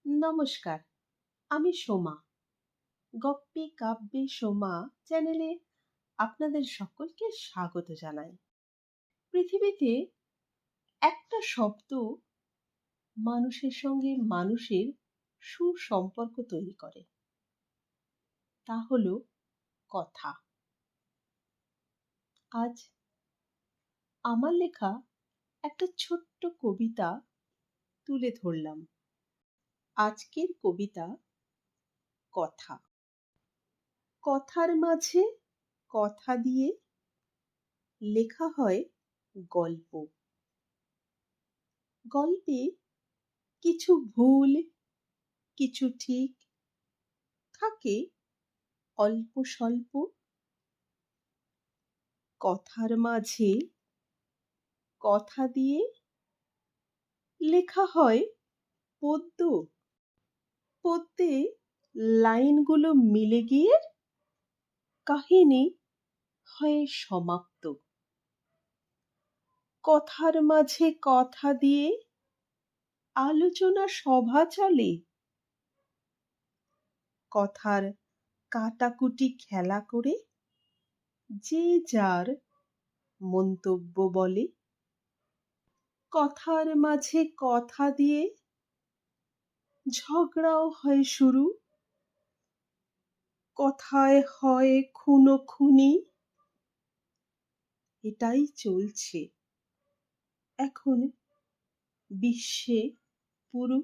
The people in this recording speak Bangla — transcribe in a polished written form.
নমস্কার, আমি সোমা। গপ্পে কাব্যে সোমা চ্যানেলে আপনাদের সকলকে স্বাগত জানাই। পৃথিবীতে একটা শব্দ মানুষের সঙ্গে মানুষের সুসম্পর্ক তৈরি করে, তা হলো কথা। আজ আমার লেখা একটা ছোট্ট কবিতা তুলে ধরলাম। আজকের কবিতা কথা। কথার মাঝে কথা দিয়ে লেখা হয় গল্প। গল্পে কিছু ভুল, কিছু ঠিক থাকে, অল্প স্বল্প। কথার মাঝে কথা দিয়ে লেখা হয় পদ্য। পদ্যে লাইনগুলো মিলে গিয়ে কাহিনী হয় সমাপ্ত। কথার মাঝে কথা দিয়ে আলোচনা সভা চলে। কথার কাটাকুটি খেলা করে যে যার মন্তব্য বলে। কথার মাঝে কথা দিয়ে ঝগড়াও হয় শুরু। কথায় হয় খুনোখুনি। এটাই চলছে এখন বিশ্বে পুরো।